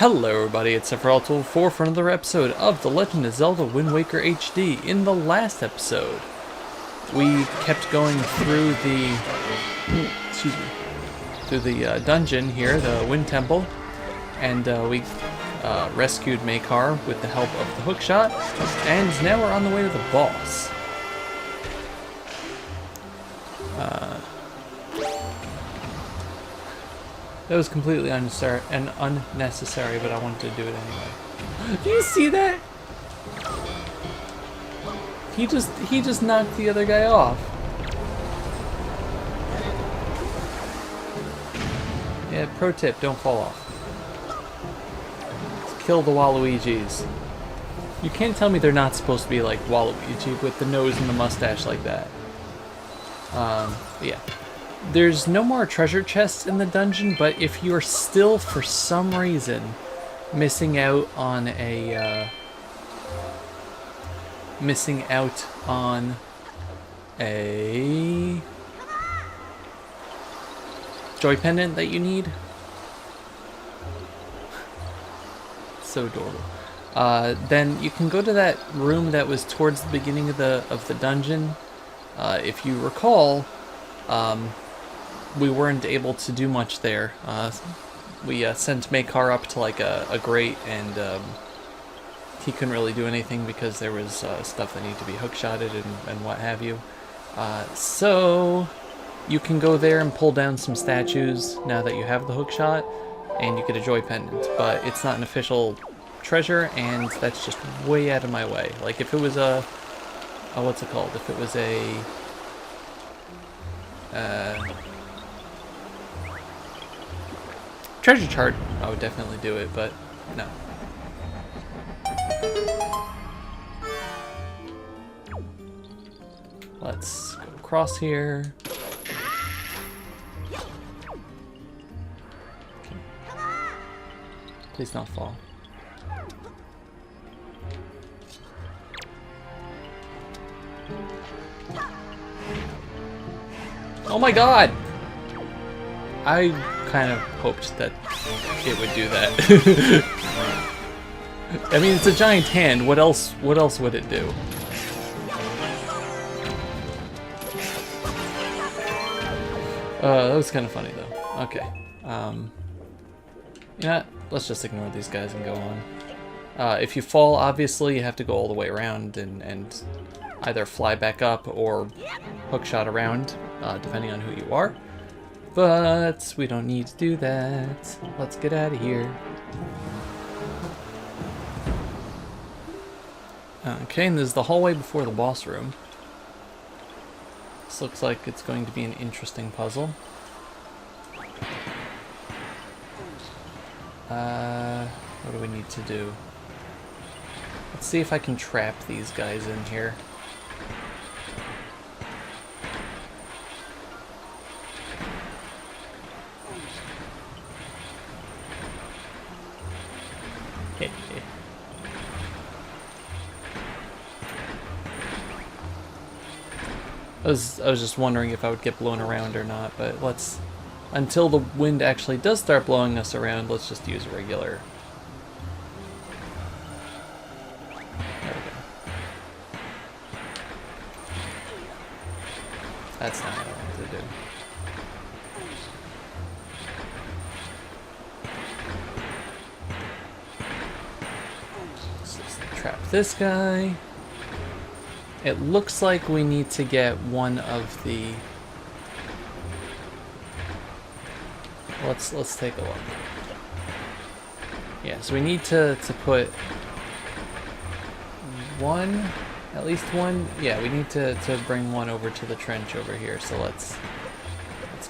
Hello everybody, it's Sephiroth4 for another episode of The Legend of Zelda Wind Waker HD. In the last episode, we kept going through the dungeon here, the Wind Temple, and we rescued Makar with the help of the hookshot, and now we're on the way to the boss. That was completely unnecessary, but I wanted to do it anyway. Do you see that? He just knocked the other guy off. Yeah, pro tip, don't fall off. Let's kill the Waluigis. You can't tell me they're not supposed to be like Waluigi with the nose and the mustache like that. Yeah. There's no more treasure chests in the dungeon, but if you're still, for some reason, missing out on a joy pendant that you need, so adorable. Then you can go to that room that was towards the beginning of the dungeon. If you recall, we weren't able to do much there. We sent Makar up to like a grate, and he couldn't really do anything because there was stuff that needed to be hookshotted and what have you. So you can go there and pull down some statues now that you have the hookshot, and you get a joy pendant. But it's not an official treasure, and that's just way out of my way. Like if it was a what's it called? If it was a treasure chart, I would definitely do it, but no. Let's go across here. Okay. Please not fall. Oh my god! I kind of hoped that it would do that. I mean, it's a giant hand. What else would it do? That was kind of funny though. Okay. Yeah, let's just ignore these guys and go on. If you fall, obviously you have to go all the way around and either fly back up or hookshot around, depending on who you are. But we don't need to do that. Let's get out of here. Okay, and there's the hallway before the boss room. This looks like it's going to be an interesting puzzle. What do we need to do? Let's see if I can trap these guys in here. I was just wondering if I would get blown around or not, but let's, until the wind actually does start blowing us around, let's just use regular. There we go. That's not what I wanted to do. Let's just trap this guy. It looks like we need to get one of the... Let's take a look. Yeah, so we need to put one, at least one. Yeah, we need to bring one over to the trench over here. So let's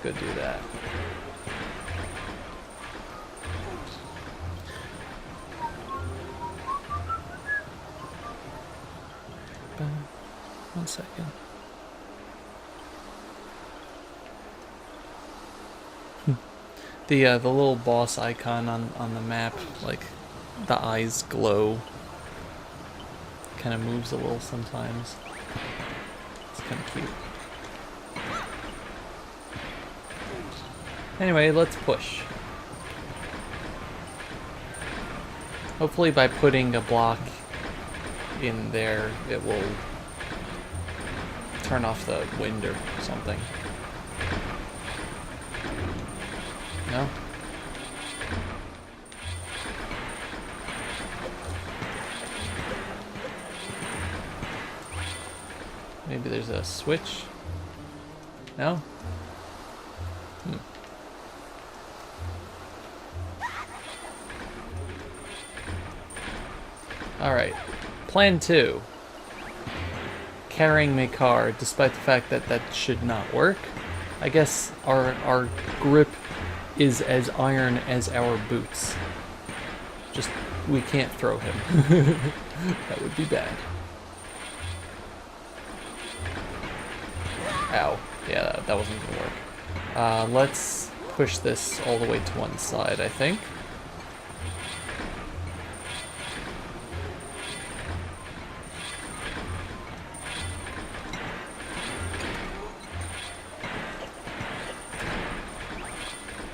go do that. One second. The little boss icon on the map, like the eyes glow. Kind of moves a little sometimes. It's kind of cute. Anyway, let's push. Hopefully by putting a block in there, it will turn off the wind or something. No? Maybe there's a switch? No? Hmm. Alright. Plan 2. Carrying my car, despite the fact that that should not work. I guess our grip is as iron as our boots. Just, we can't throw him. That would be bad. Ow. Yeah, that wasn't gonna work. Let's push this all the way to one side, I think.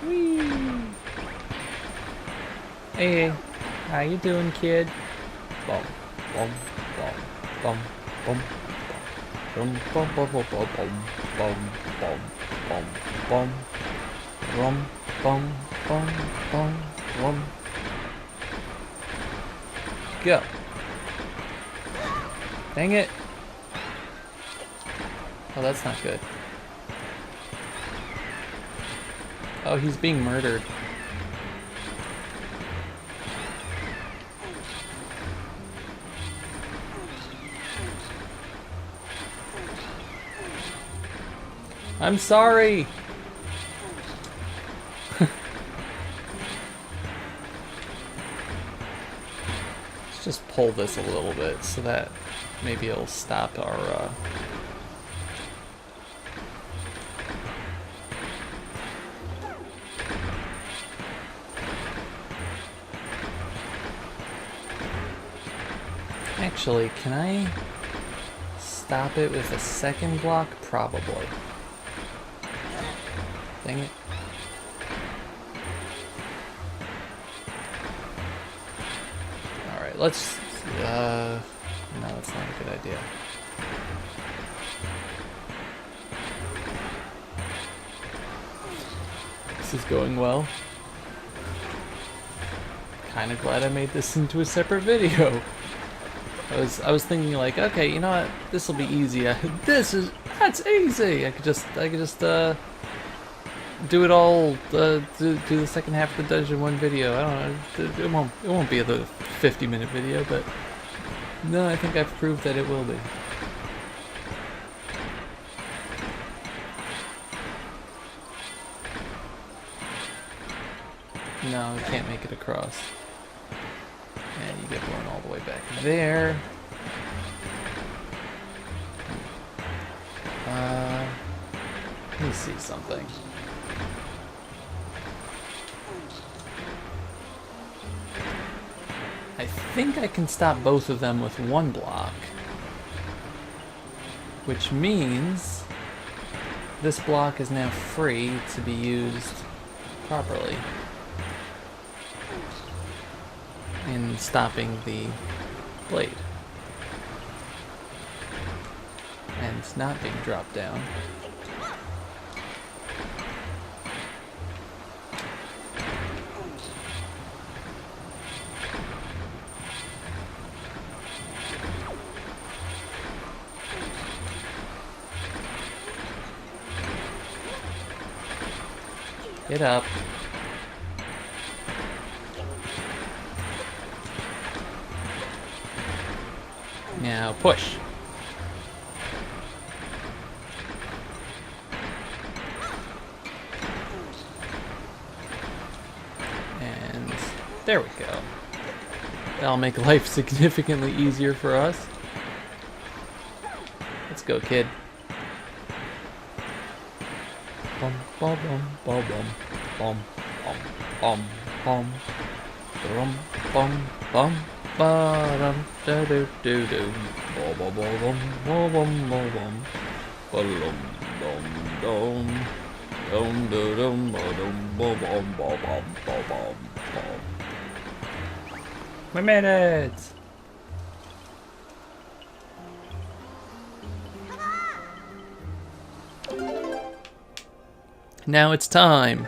Whee! Hey, how you doing, kid? Bum, bum, bum, bum, bum. Bum bum bum bum bum bum bum bum bum rum bum bum bum rum. Go. Dang it. Oh, that's not good. Oh, he's being murdered. I'm sorry. Let's just pull this a little bit so that maybe it'll stop our Actually, can I stop it with a second block? Probably. Dang it. Alright, let's... no, that's not a good idea. This is going well. Kinda glad I made this into a separate video. I was thinking like, okay, you know what? This will be easy. That's easy. I could just do it all, do the second half of the dungeon one video. I don't know, it won't be the 50-minute video, but no, I think I've proved that it will be. No, I can't make it across. And you get blown all the way back there. Let me see something. I think I can stop both of them with one block. Which means this block is now free to be used properly in stopping the blade and not being dropped down. Get up. Now push. And there we go. That'll make life significantly easier for us. Let's go, kid. Bum bum bum bum bum bum bum bum bum bum bum da do do do bum bum bum bum bum bum bum dum dum dum dum dum bum bum bum bum bum bum. We made it! Now it's time.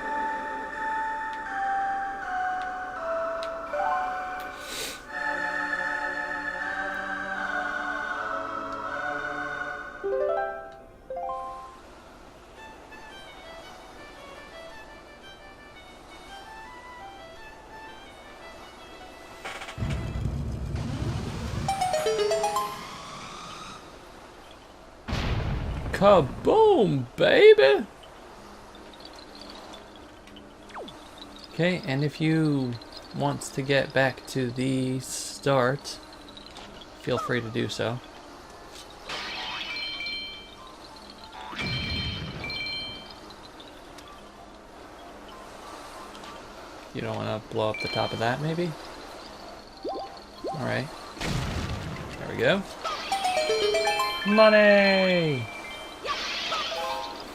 Kaboom, baby! Okay, and if you want to get back to the start, feel free to do so. You don't want to blow up the top of that, maybe? Alright. There we go. Money!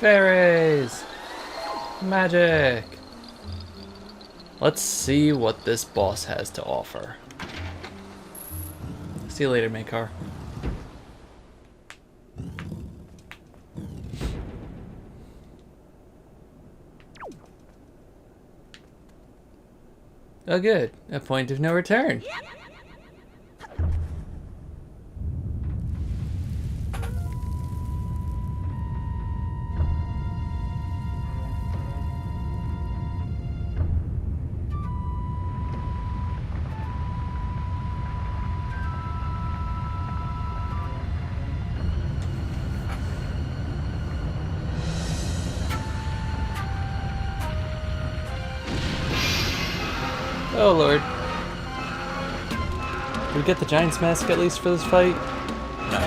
Fairies! Magic! Let's see what this boss has to offer. See you later, Makar. Oh good, a point of no return. Oh lord. Did we get the Giant's Mask at least for this fight? No.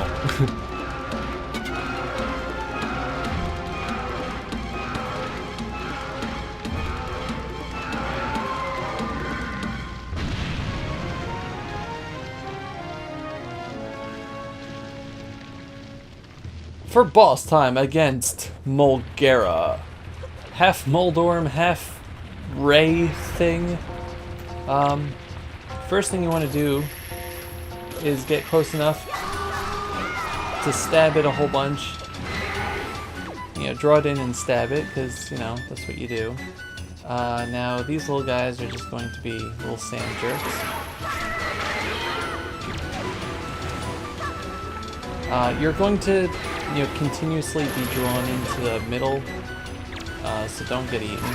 For boss time against Molduga. Half Moldorm, half Ray thing. First thing you want to do is get close enough to stab it a whole bunch. You know, draw it in and stab it, because, you know, that's what you do. Now, these little guys are just going to be little sand jerks. You're going to, you know, continuously be drawn into the middle, so don't get eaten.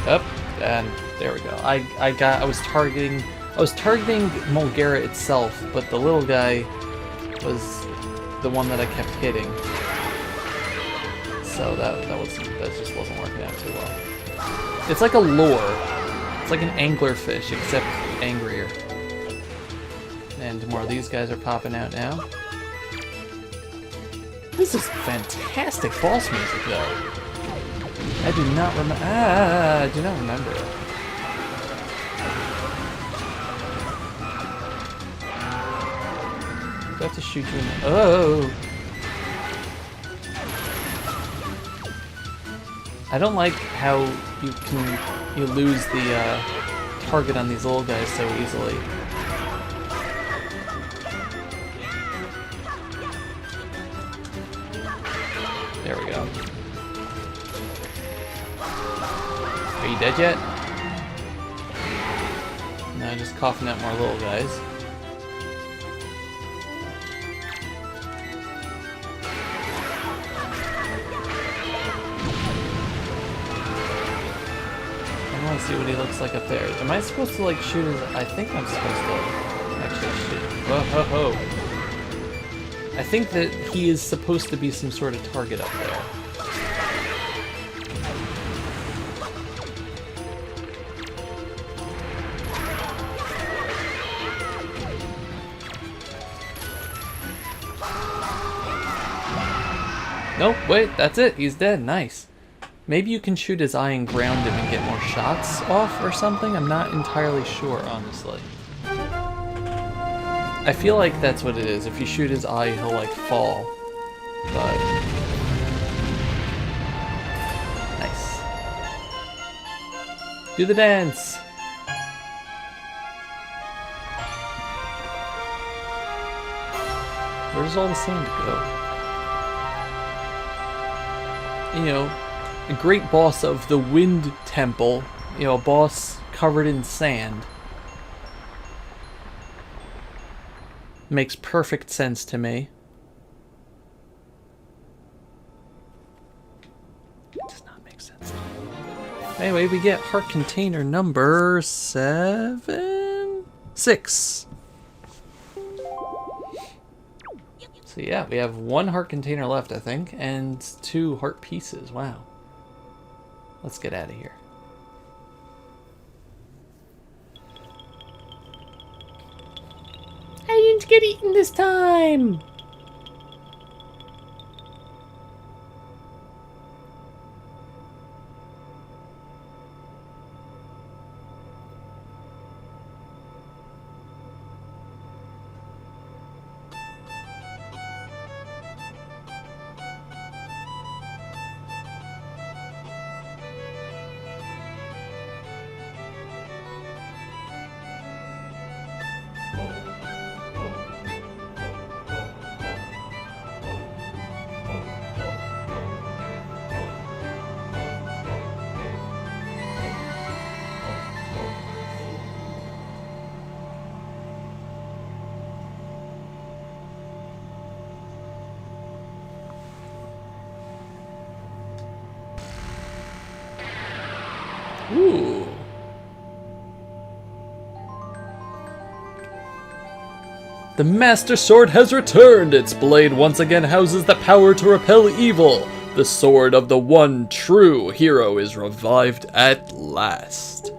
Up, and there we go. I was targeting Molduga itself, but the little guy was the one that I kept hitting. So that just wasn't working out too well. It's like a lure. It's like an anglerfish, except angrier. And more of these guys are popping out now. This is fantastic boss music, though. I do not remember. I do not remember. Do I have to shoot you in the... Oh! I don't like how you lose the target on these little guys so easily. There we go. Are you dead yet? No, just coughing out more little guys. I want to see what he looks like up there. Am I supposed to like shoot his... I think I'm supposed to actually shoot... Whoa, ho, ho. I think that he is supposed to be some sort of target up there. Nope, wait, that's it. He's dead. Nice. Maybe you can shoot his eye and ground him and get more shots off or something? I'm not entirely sure, honestly. I feel like that's what it is. If you shoot his eye, he'll, like, fall. But nice. Do the dance. Where does all the sand go? You know, a great boss of the Wind Temple. You know, a boss covered in sand. Makes perfect sense to me. It does not make sense to me. Anyway, we get heart container number 6. So yeah, we have 1 heart container left, I think, and 2 heart pieces. Wow. Let's get out of here. I didn't get eaten this time! Ooh. The Master Sword has returned! Its blade once again houses the power to repel evil. The sword of the one true hero is revived at last.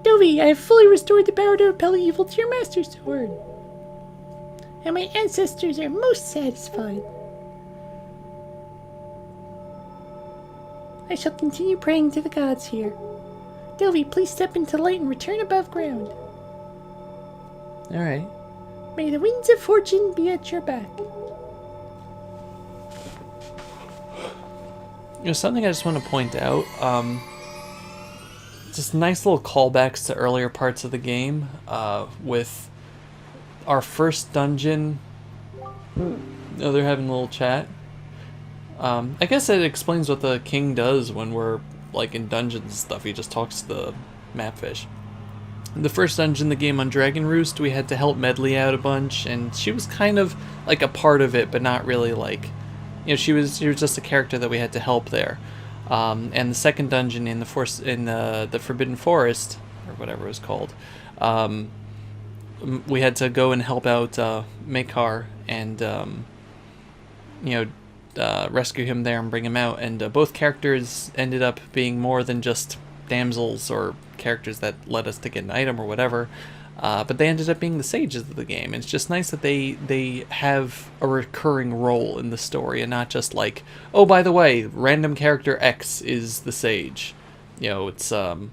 Dovey, I have fully restored the power to repel evil to your Master Sword. And my ancestors are most satisfied. I shall continue praying to the gods here. Dovey, please step into light and return above ground. Alright. May the winds of fortune be at your back. You know, something I just want to point out, just nice little callbacks to earlier parts of the game, with our first dungeon. Oh, they're having a little chat. I guess it explains what the king does when we're, like, in dungeons and stuff. He just talks to the mapfish. The first dungeon in the game on Dragon Roost, we had to help Medley out a bunch, and she was kind of, like, a part of it, but not really, like... You know, she was just a character that we had to help there. And the second dungeon in the Forbidden Forest, or whatever it was called, we had to go and help out Makar and, you know, rescue him there and bring him out. And both characters ended up being more than just damsels or characters that led us to get an item or whatever. But they ended up being the sages of the game. And it's just nice that they have a recurring role in the story and not just like, oh, by the way, random character X is the sage. You know, it's kind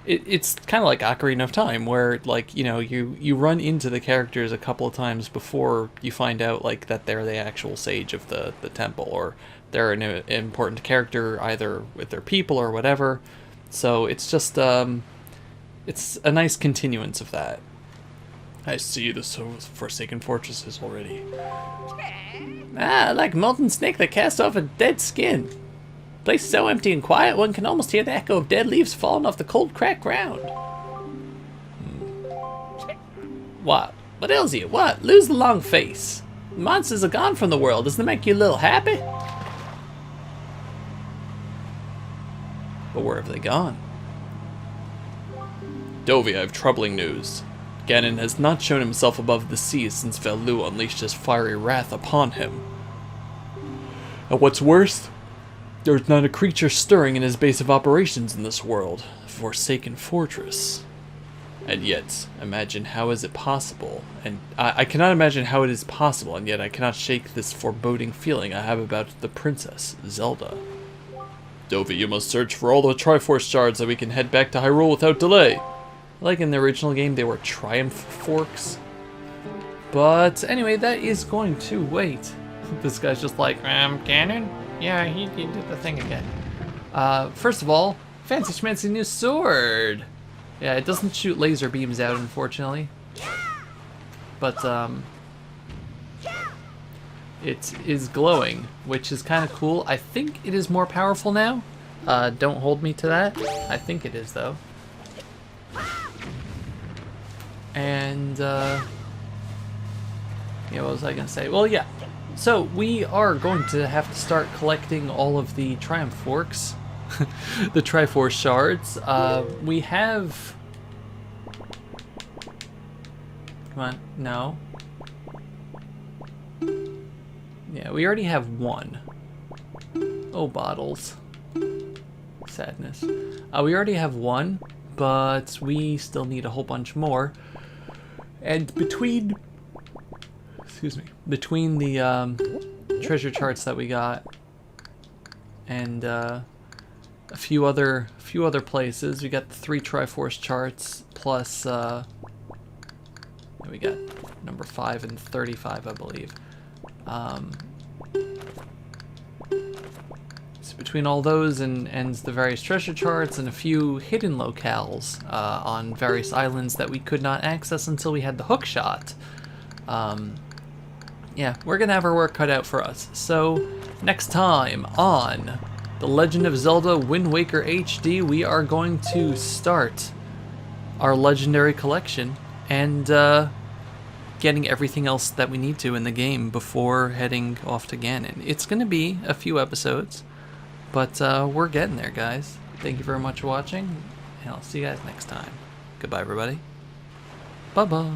of like Ocarina of Time, where, like, you know, you run into the characters a couple of times before you find out, like, that they're the actual sage of the temple, or they're an important character either with their people or whatever. So it's just it's a nice continuance of that. I see the forsaken fortresses already. Ah, like a molten snake that casts off a dead skin. Place so empty and quiet, one can almost hear the echo of dead leaves falling off the cold, cracked ground. What? What ails you? What? Lose the long face. The monsters are gone from the world. Doesn't it make you a little happy? But where have they gone? Dovey, I have troubling news. Ganon has not shown himself above the sea since Velu unleashed his fiery wrath upon him. And what's worse, there is not a creature stirring in his base of operations in this world, a forsaken fortress. And yet, imagine how is it possible, and I cannot imagine how it is possible, and yet I cannot shake this foreboding feeling I have about the princess, Zelda. Dovey, you must search for all the Triforce shards so we can head back to Hyrule without delay. Like in the original game, they were Triumph Forks. But anyway, that is going to wait This guy's just like, Ganon? Yeah, he did the thing again. First of all, fancy schmancy new sword. Yeah, it doesn't shoot laser beams out, unfortunately. But, it is glowing, which is kind of cool. I think it is more powerful now. Don't hold me to that. I think it is, though. And, yeah, what was I gonna say? Well, yeah. So, we are going to have to start collecting all of the Triumph Forks. The Triforce shards. We have... Come on, no. Yeah, we already have one. Oh, bottles. Sadness. We already have one, but we still need a whole bunch more. And between... Excuse me. Between the treasure charts that we got and a few other places, we got the 3 Triforce charts plus we got number 5 and 35, I believe. So between all those and the various treasure charts and a few hidden locales on various islands that we could not access until we had the hook shot, yeah, we're gonna have our work cut out for us. So next time on The Legend of Zelda Wind Waker HD, we are going to start our legendary collection and getting everything else that we need to in the game before heading off to Ganon. It's going to be a few episodes, but we're getting there, guys. Thank you very much for watching, and I'll see you guys next time. Goodbye, everybody. Bye-bye.